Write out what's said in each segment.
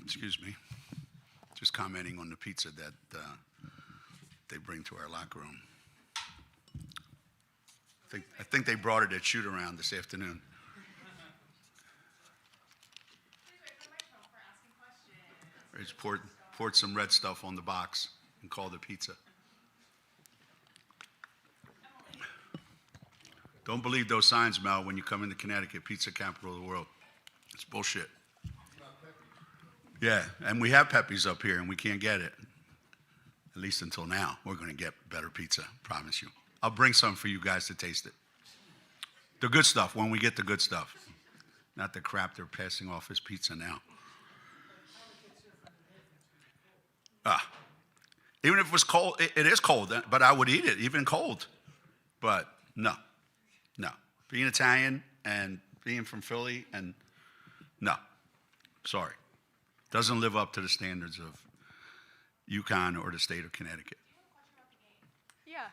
Excuse me. Just commenting on the pizza that they bring to our locker room. I think they brought it at shoot around this afternoon. They just poured some red stuff on the box and called it pizza. Don't believe those signs, Mel, when you come into Connecticut, pizza capital of the world. It's bullshit. Yeah, and we have Pepe's up here, and we can't get it. At least until now. We're going to get better pizza, promise you. I'll bring some for you guys to taste it. The good stuff, when we get the good stuff. Not the crap they're passing off as pizza now. Even if it was cold, it is cold, but I would eat it, even cold. But no. Being Italian and being from Philly, and no. Sorry. Doesn't live up to the standards of UConn or the state of Connecticut. Yeah.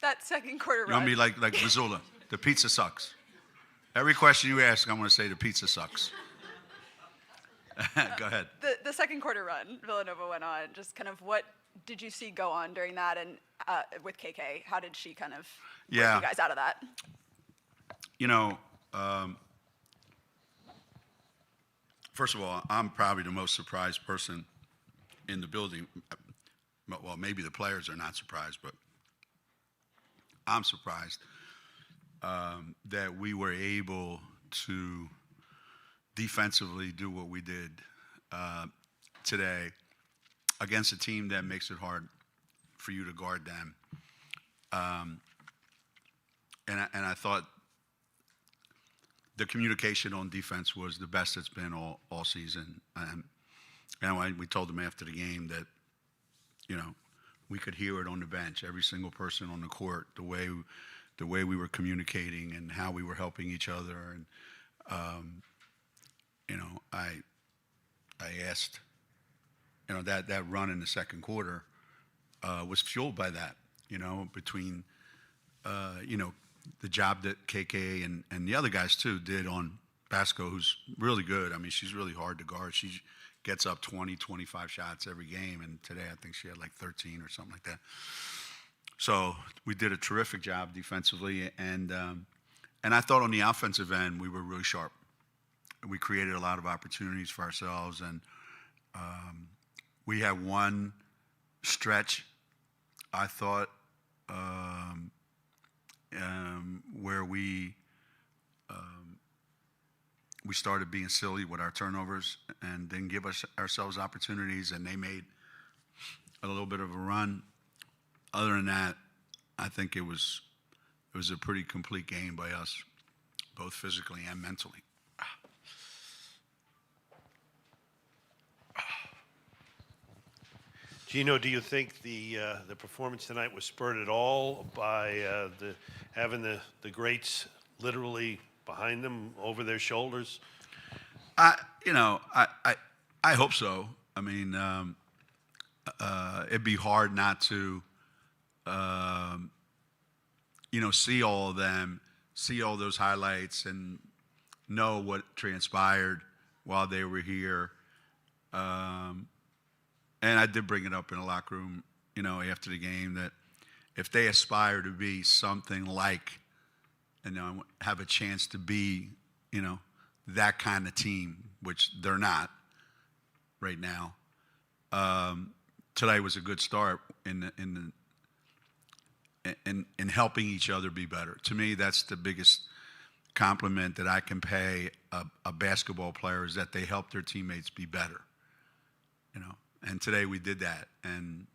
That second quarter run. You want me like Missoula? The pizza sucks. Every question you ask, I'm going to say the pizza sucks. Go ahead. The second quarter run Villanova went on, just kind of what did you see go on during that, and with KK, how did she kind of bring you guys out of that? First of all, I'm probably the most surprised person in the building. Well, maybe the players are not surprised, but I'm surprised that we were able to defensively do what we did today against a team that makes it hard for you to guard them. And I thought the communication on defense was the best it's been all season. And we told them after the game that, we could hear it on the bench, every single person on the court, the way we were communicating and how we were helping each other. And, I asked, that run in the second quarter was fueled by that, between, the job that KK and the other guys too did on Basco, who's really good. I mean, she's really hard to guard. She gets up 20, 25 shots every game, and today I think she had like 13 or something like that. So we did a terrific job defensively, and I thought on the offensive end we were really sharp. We created a lot of opportunities for ourselves, and we had one stretch, I thought, where we started being silly with our turnovers and didn't give ourselves opportunities, and they made a little bit of a run. Other than that, I think it was a pretty complete game by us, both physically and mentally. Gino, do you think the performance tonight was spurred at all by having the greats literally behind them, over their shoulders? I hope so. I mean, it'd be hard not to, see all of them, see all those highlights, and know what transpired while they were here. And I did bring it up in the locker room, after the game, that if they aspire to be something like, have a chance to be, that kind of team, which they're not right now. Today was a good start in helping each other be better. To me, that's the biggest compliment that I can pay a basketball player, is that they help their teammates be better. And today we did that, and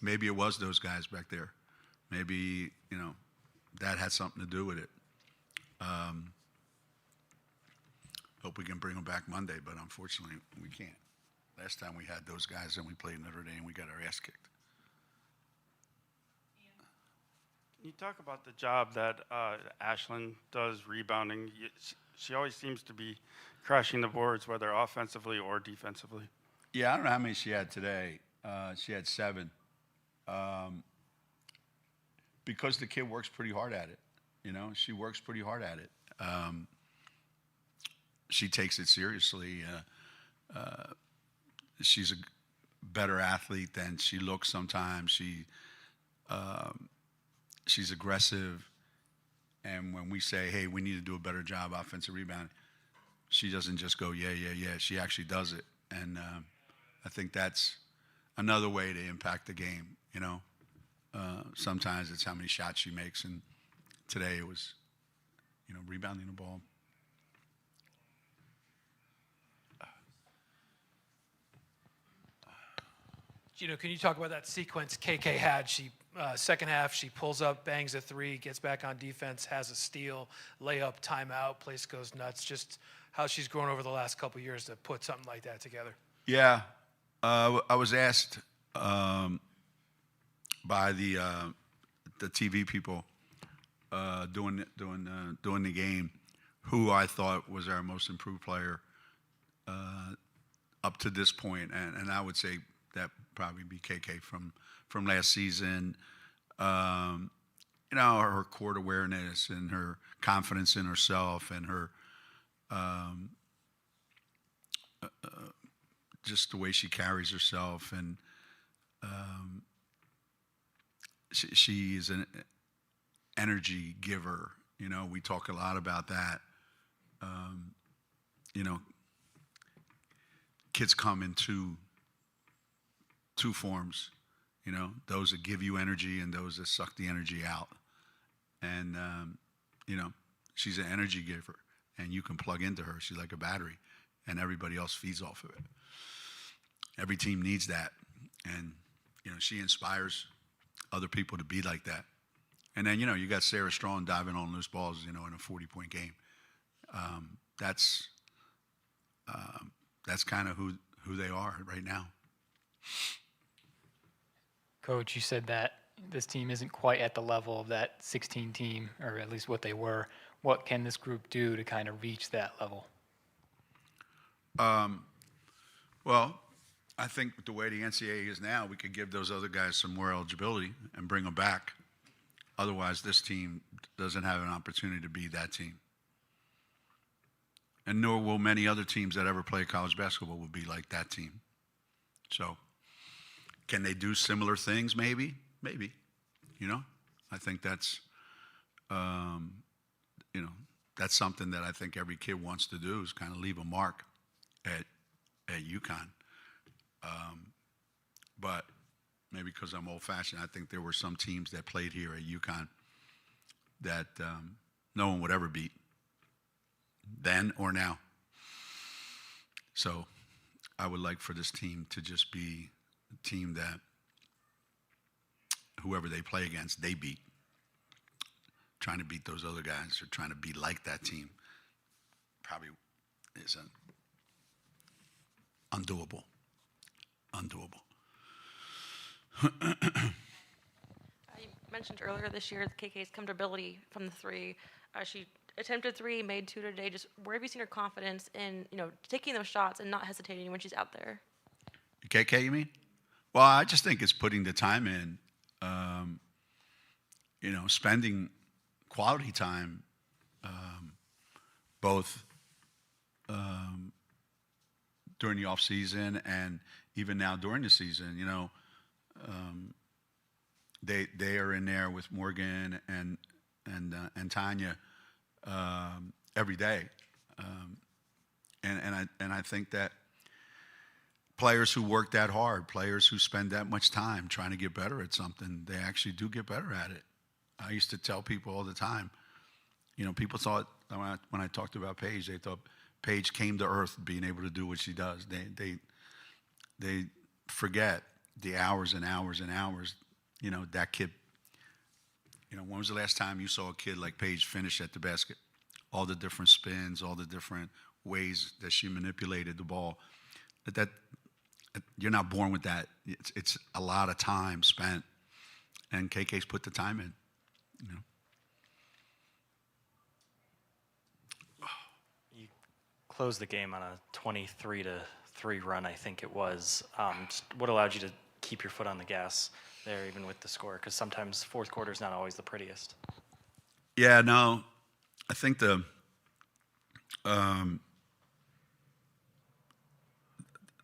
maybe it was those guys back there. Maybe, that had something to do with it. Hope we can bring them back Monday, but unfortunately we can't. Last time we had those guys and we played Notre Dame, we got our ass kicked. Can you talk about the job that Ashlyn does rebounding? She always seems to be crashing the boards, whether offensively or defensively. Yeah, I don't know how many she had today. She had 7. Because the kid works pretty hard at it. She works pretty hard at it. She takes it seriously. she's a better athlete than she looks sometimes. She's aggressive. And when we say, hey, we need to do a better job offensive rebounding, she doesn't just go, yeah. She actually does it. And I think that's another way to impact the game, you know. Sometimes it's how many shots she makes. And today it was, you know, rebounding the ball. Gino, can you talk about that sequence KK had? She second half, she pulls up, bangs a three, gets back on defense, has a steal, layup, timeout, place goes nuts. Just how she's grown over the last couple of years to put something like that together. Yeah, I was asked by the TV people doing the game who I thought was our most improved player up to this point, and I would say that probably be KK from last season. You know, her court awareness and her confidence in herself and her just the way she carries herself, and she is an energy giver. You know, we talk a lot about that. You know, kids come in two forms, you know, those that give you energy and those that suck the energy out. And, you know, she's an energy giver, and you can plug into her. She's like a battery, and everybody else feeds off of it. Every team needs that. And, you know, she inspires other people to be like that. And then, you know, you got Sarah Strong diving on loose balls, you know, in a 40-point game. That's kind of who they are right now. Coach, you said that this team isn't quite at the level of that 16 team, or at least what they were. What can this group do to kind of reach that level? Well, I think with the way the NCAA is now, we could give those other guys some more eligibility and bring them back. Otherwise, this team doesn't have an opportunity to be that team. And nor will many other teams that ever play college basketball will be like that team. So, can they do similar things? Maybe. You know, I think that's, you know, that's something that I think every kid wants to do, is kind of leave a mark at UConn. But maybe because I'm old-fashioned, I think there were some teams that played here at UConn that no one would ever beat, then or now. So I would like for this team to just be a team that whoever they play against, they beat. Trying to beat those other guys or trying to be like that team probably isn't undoable. You mentioned earlier this year KK's comfortability from the three. She attempted three, made two today. Just where have you seen her confidence in, you know, taking those shots and not hesitating when she's out there? KK, you mean? Well, I just think it's putting the time in. You know, spending quality time, both during the off season and even now during the season. You know, they are in there with Morgan and Tanya every day, and I think that players who work that hard, players who spend that much time trying to get better at something, they actually do get better at it. I used to tell people all the time, you know, people thought, when I talked about Paige, they thought Paige came to earth being able to do what she does. They forget the hours and hours and hours, you know, that kid. You know, when was the last time you saw a kid like Paige finish at the basket? All the different spins, all the different ways that she manipulated the ball. That you're not born with that. It's a lot of time spent, and KK's put the time in. You know. You closed the game on a 23-3 run, I think it was. What allowed you to keep your foot on the gas there, even with the score? Because sometimes fourth quarter is not always the prettiest. Yeah, no, I think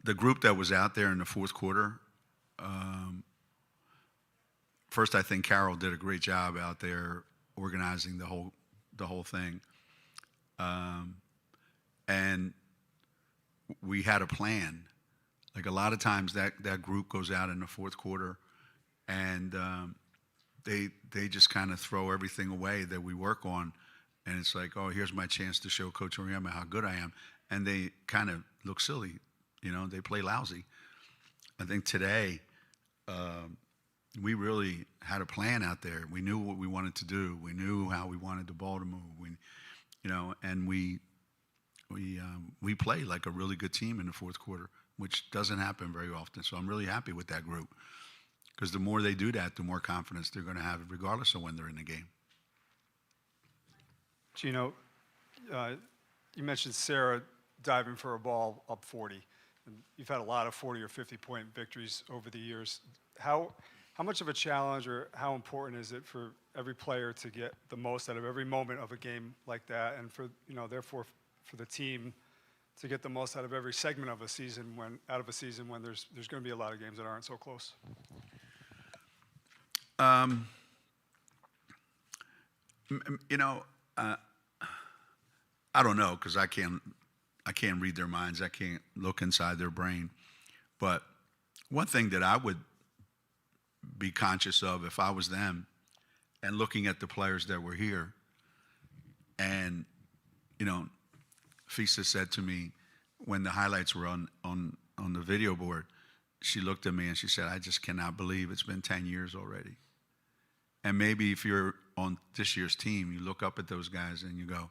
the group that was out there in the fourth quarter, first I think Carol did a great job out there organizing the whole thing, and we had a plan. Like a lot of times that group goes out in the fourth quarter, and they just kind of throw everything away that we work on, and it's like, oh, here's my chance to show Coach Oriema how good I am, and they kind of look silly, they play lousy. I think today we really had a plan out there. We knew what we wanted to do. We knew how we wanted the ball to move. And we played like a really good team in the fourth quarter, which doesn't happen very often. So I'm really happy with that group, because the more they do that, the more confidence they're going to have, regardless of when they're in the game. Gino, you mentioned Sarah diving for a ball up 40. And you've had a lot of 40 or 50-point victories over the years. How much of a challenge, or how important is it for every player to get the most out of every moment of a game like that, and for therefore for the team to get the most out of every segment of a season when there's going to be a lot of games that aren't so close? I don't know, because I can't read their minds. I can't look inside their brain. But one thing that I would be conscious of if I was them, and looking at the players that were here, and Fisa said to me when the highlights were on the video board, she looked at me and she said, I just cannot believe it's been 10 years already. And maybe if you're on this year's team, you look up at those guys and you go,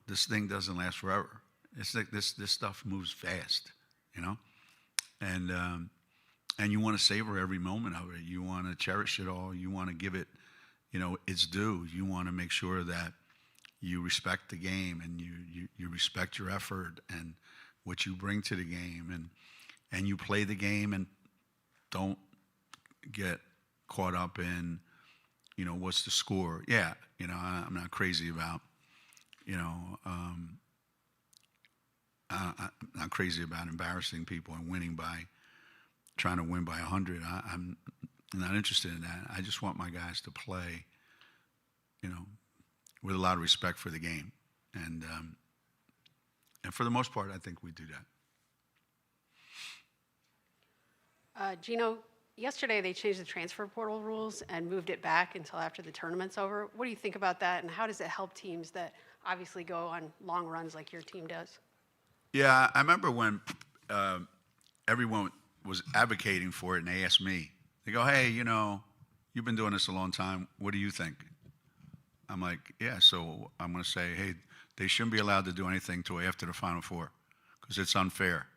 this thing doesn't last forever. It's like this stuff moves fast, and you want to savor every moment of it. You want to cherish it all. You want to give it, its due. You want to make sure that you respect the game, and you respect your effort and what you bring to the game, and you play the game, and don't get caught up in, what's the score. Yeah, I'm not crazy about, I'm not crazy about embarrassing people and trying to win by 100. I'm not interested in that. I just want my guys to play, with a lot of respect for the game. And for the most part, I think we do that. Gino, yesterday they changed the transfer portal rules and moved it back until after the tournament's over. What do you think about that, and how does it help teams that obviously go on long runs like your team does? Yeah, I remember when everyone was advocating for it, and they asked me, they go, hey, you've been doing this a long time. What do you think? I'm like, yeah, so I'm going to say, hey, they shouldn't be allowed to do anything until after the Final Four, because it's unfair.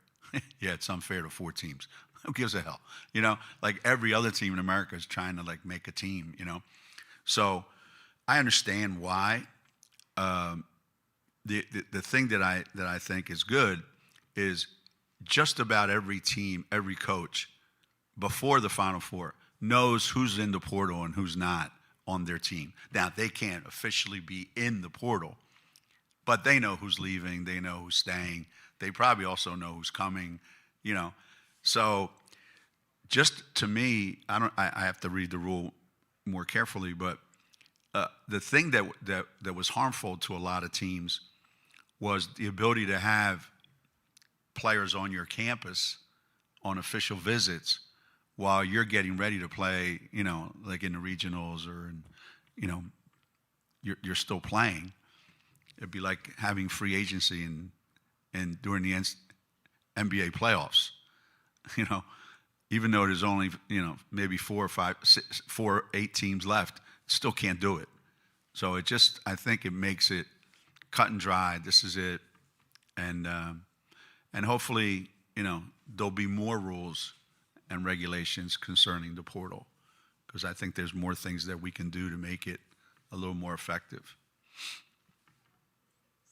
Yeah, it's unfair to 4 teams. Who gives a hell? Like every other team in America is trying to make a team, So I understand why. The thing that I think is good is just about every team, every coach, before the Final Four, knows who's in the portal and who's not on their team. Now, they can't officially be in the portal, but they know who's leaving, they know who's staying, they probably also know who's coming, So just to me, I have to read the rule more carefully, but the thing that was harmful to a lot of teams was the ability to have players on your campus on official visits while you're getting ready to play, like in the regionals, or, you're still playing. It'd be like having free agency and during the NBA playoffs, even though there's only, maybe 4 or 8 teams left, still can't do it. So I think it makes it cut and dry. This is it. And hopefully, there'll be more rules and regulations concerning the portal, because I think there's more things that we can do to make it a little more effective.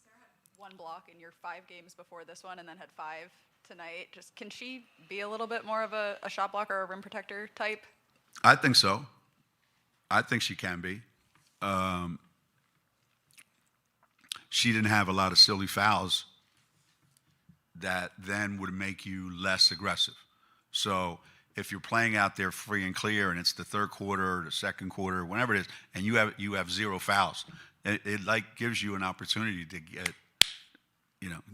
Sarah had 1 block in your 5 games before this one, and then had 5 tonight. Just, can she be a little bit more of a shot blocker or a rim protector type? I think so. I think she can be. She didn't have a lot of silly fouls that then would make you less aggressive. So if you're playing out there free and clear and it's the third quarter or the second quarter, whenever it is, and you have 0 fouls, it like gives you an opportunity to get,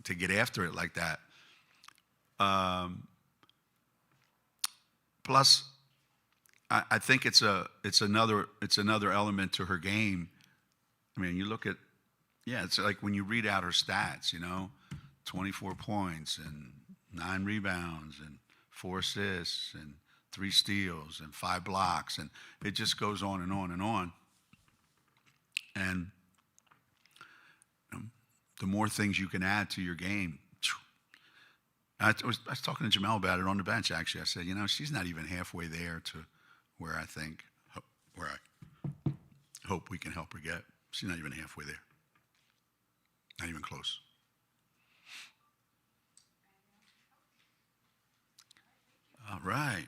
to get after it like that. Plus, I think it's another element to her game. I mean, you look at, it's like when you read out her stats, 24 points and 9 rebounds and 4 assists and 3 steals and 5 blocks, and it just goes on and on and on. And the more things you can add to your game. I was talking to Jamel about it on the bench, actually. I said, she's not even halfway there to where I hope we can help her get. She's not even halfway there. Not even close. All right.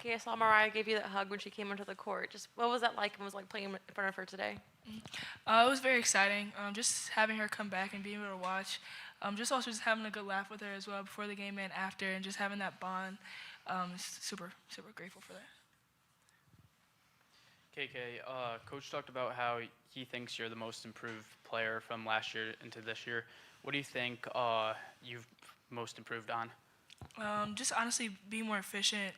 KK, I saw Mariah gave you that hug when she came onto the court. Just what was that like, and was like playing in front of her today? It was very exciting. Just having her come back and being able to watch. Just having a good laugh with her as well before the game and after, and just having that bond. Super grateful for that. KK, Coach talked about how he thinks you're the most improved player from last year into this year. What do you think you've most improved on? Just honestly being more efficient,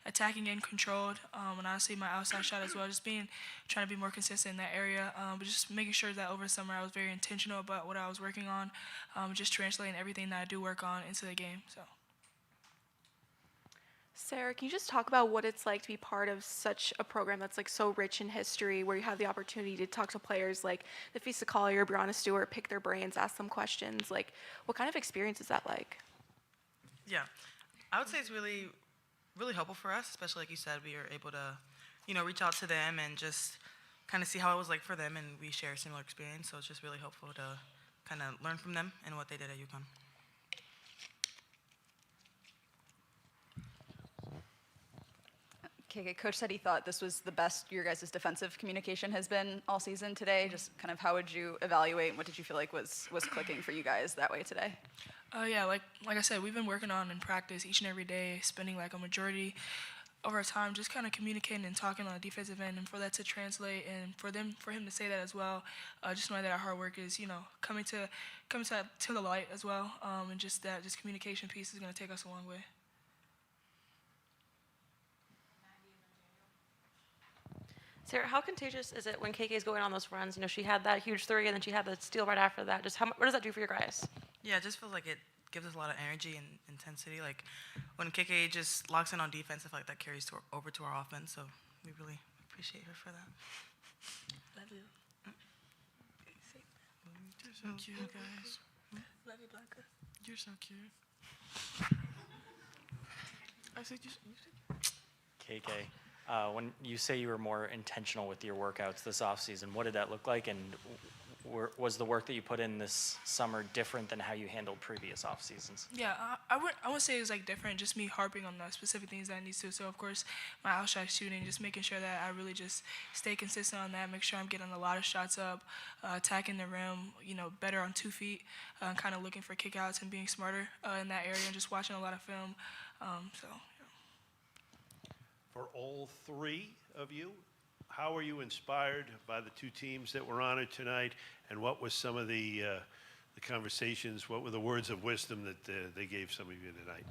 attacking and controlled, and honestly my outside shot as well. Just trying to be more consistent in that area, but just making sure that over the summer I was very intentional about what I was working on, just translating everything that I do work on into the game. So. Sarah, can you just talk about what it's like to be part of such a program that's like so rich in history, where you have the opportunity to talk to players like Nafisa Collier, Brianna Stewart, pick their brains, ask them questions? Like, what kind of experience is that like? Yeah, I would say it's really, really helpful for us, especially like you said, we are able to, reach out to them and just kind of see how it was like for them, and we share a similar experience, so it's just really helpful to kind of learn from them and what they did at UConn. KK, Coach said he thought this was the best your guys' defensive communication has been all season today. Just kind of how would you evaluate, and what did you feel like was clicking for you guys that way today? Yeah, like I said, we've been working on in practice each and every day, spending like a majority of our time just kind of communicating and talking on the defensive end, and for that to translate and for him to say that as well, just knowing that our hard work is, coming to the light as well, and just communication piece is going to take us a long way. Sarah, how contagious is it when KK is going on those runs? She had that huge three, and then she had the steal right after that. Just what does that do for your guys? Yeah, it just feels like it gives us a lot of energy and intensity. Like when KK just locks in on defense, I feel like that carries over to our offense. So we really appreciate her for that. Love you. You're so cute, guys. Love you, Blanca. You're so cute. I said you. KK, when you say you were more intentional with your workouts this offseason, what did that look like? And was the work that you put in this summer different than how you handled previous off seasons? Yeah, I would say it was like different, just me harping on the specific things that I need to. So of course, my outside shooting, just making sure that I really just stay consistent on that, make sure I'm getting a lot of shots up, attacking the rim, better on 2 feet, kind of looking for kickouts and being smarter in that area, and just watching a lot of film. For all three of you, how are you inspired by the two teams that were on it tonight, and what was some of the conversations, what were the words of wisdom that they gave some of you tonight?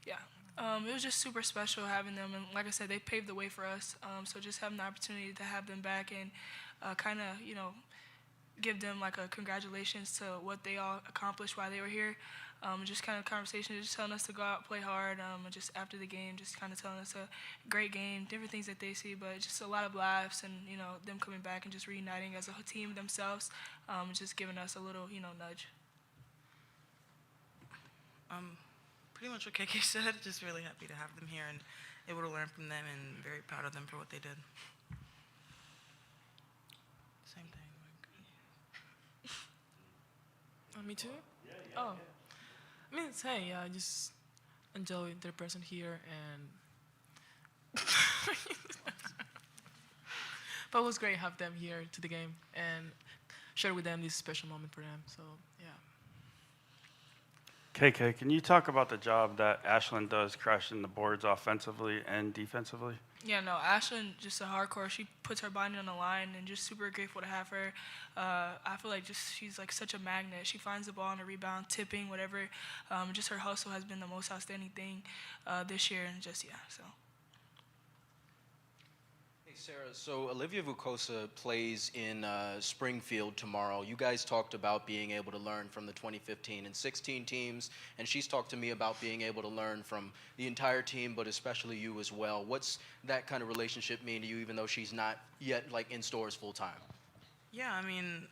Yeah, it was just super special having them, and like I said, they paved the way for us, so just having the opportunity to have them back and kind of, give them like a congratulations to what they all accomplished while they were here. Just kind of conversation, just telling us to go out, play hard, and just after the game, just kind of telling us a great game, different things that they see, but just a lot of laughs and, them coming back and just reuniting as a team themselves, just giving us a little, nudge. Pretty much what KK said, just really happy to have them here and able to learn from them, and very proud of them for what they did. Same thing. Me too? Oh. I mean, hey, I just enjoy their presence here, and but it was great to have them here to the game and share with them this special moment for them. So yeah. KK, can you talk about the job that Ashlyn does crashing the boards offensively and defensively? Yeah, no, Ashlyn, just a hardcore. She puts her body on the line, and just super grateful to have her. I feel like she's like such a magnet. She finds the ball on a rebound, tipping, whatever. Just her hustle has been the most outstanding thing this year, and so. Hey, Sarah, so Olivia Vukosa plays in Springfield tomorrow. You guys talked about being able to learn from the 2015 and 16 teams, and she's talked to me about being able to learn from the entire team, but especially you as well. What's that kind of relationship mean to you, even though she's not yet in stores full time? Yeah, I mean,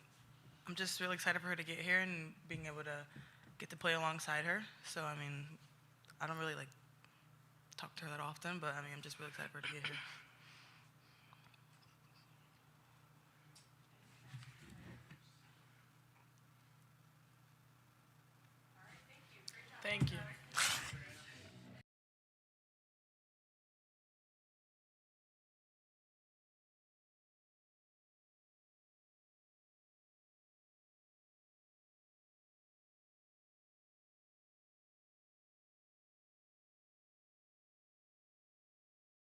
I'm just really excited for her to get here and being able to get to play alongside her. So, I mean, I don't really talk to her that often, but I mean, I'm just really excited for her to get here. Thank you.